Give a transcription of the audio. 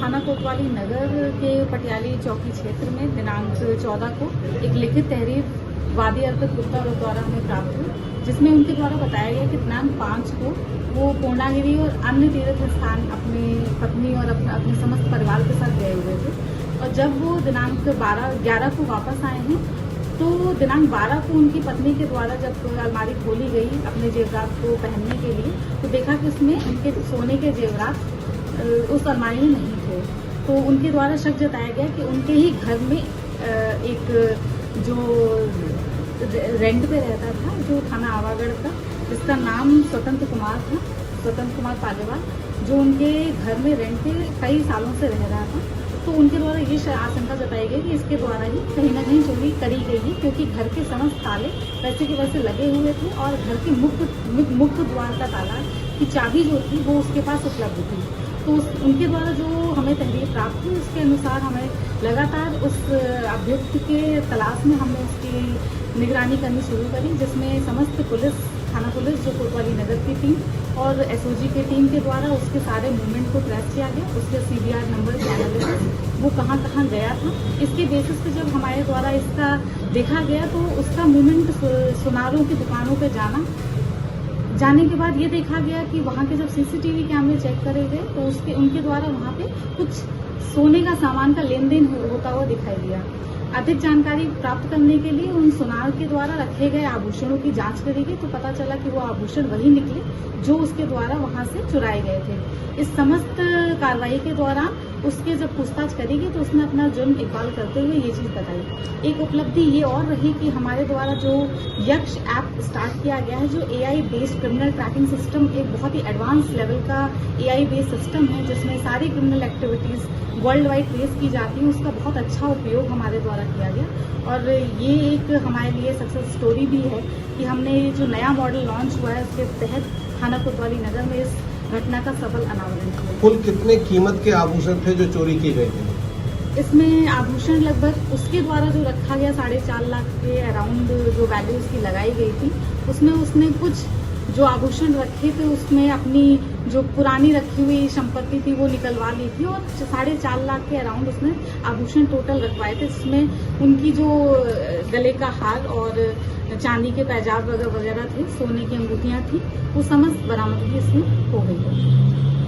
थाना कोतवाली नगर के पटियाली चौकी क्षेत्र में दिनांक 14 को एक लिखित तहरीर वादी अर्पित गुप्ता द्वारा हमें प्राप्त हुई, जिसमें उनके द्वारा बताया गया कि दिनांक 5 को वो पूर्णागिरी और अन्य तीर्थ स्थान अपनी पत्नी और अपने समस्त परिवार के साथ गए हुए थे। और जब वो दिनांक 11 को वापस आए हैं तो दिनांक 12 को उनकी पत्नी के द्वारा जब अलमारी खोली गई अपने जेवरात को पहनने के लिए, तो देखा कि उसमें उनके सोने के जेवरात उस अलमारी में नहीं थे। तो उनके द्वारा शक जताया गया कि उनके ही घर में एक जो रेंट पे रहता था, जो थाना आवागढ़ का, जिसका नाम स्वतंत्र कुमार पालीवाल, जो उनके घर में रेंट पे कई सालों से रह रहा था। तो उनके द्वारा ये आशंका जताई गई कि इसके द्वारा ही कहीं ना कहीं चोरी करी गई है, क्योंकि घर के समस्त ताले वैसे के वैसे लगे हुए थे और घर के मुख्य द्वार का ताला की चाबी जो थी वो उसके पास उपलब्ध थी। तो उनके द्वारा जो हमें तहरीर प्राप्त हुई उसके अनुसार हमें लगातार उस अभियुक्त के तलाश में हमने उसकी निगरानी करनी शुरू करी, जिसमें समस्त थाना पुलिस जो कोतवाली नगर की टीम और एसओजी की टीम के द्वारा उसके सारे मूवमेंट को ट्रेस किया गया। उसके सीबीआर नंबर के एनालिसिस वो कहाँ गया था, इसके बेसिस पे जब हमारे द्वारा इसका देखा गया तो उसका मूवमेंट सुनारों की दुकानों पे जाने के बाद ये देखा गया कि वहाँ के जब सीसीटीवी कैमरे चेक करे गए तो उनके द्वारा वहाँ पे कुछ सोने का सामान का लेन देन होता हुआ दिखाई दिया। अधिक जानकारी प्राप्त करने के लिए उन सुनार के द्वारा रखे गए आभूषणों की जांच करी गई, तो पता चला कि वो आभूषण वही निकले जो उसके द्वारा वहां से चुराए गए थे। इस समस्त कार्रवाई के दौरान उसके जब पूछताछ करी गई तो उसने अपना जुर्म इकबाल करते हुए ये चीज बताई। एक उपलब्धि ये और रही कि हमारे द्वारा जो यक्ष ऐप स्टार्ट किया गया है, जो AI based criminal tracking system, एक बहुत ही एडवांस लेवल का एआई बेस्ड सिस्टम है जिसमें सारी criminal activities world wide trace की जाती है, उसका बहुत अच्छा उपयोग हमारे द्वारा किया गया। और ये एक हमारे लिए सक्सेस स्टोरी भी है कि हमने जो नया मॉडल लॉन्च हुआ है उसके तहत थाना कोतवाली नगर में इस घटना का सफल अनावरण किया। कुल कितने कीमत के आभूषण थे जो चोरी किए गए थे? इसमें आभूषण लगभग उसके द्वारा जो रखा गया 4.5 लाख के अराउंड जो वैल्यू उसकी लगाई गई थी, उसमें उसने कुछ जो आभूषण रखे थे उसमें अपनी जो पुरानी रखी हुई संपत्ति थी वो निकलवा ली थी और 4.5 लाख के अराउंड उसने आभूषण टोटल रखवाए थे, जिसमें उनकी जो गले का हार और चांदी के पैजाब वगैरह थे, सोने की अंगूठियां थी, वो समस्त बरामदगी इसमें हो गई है।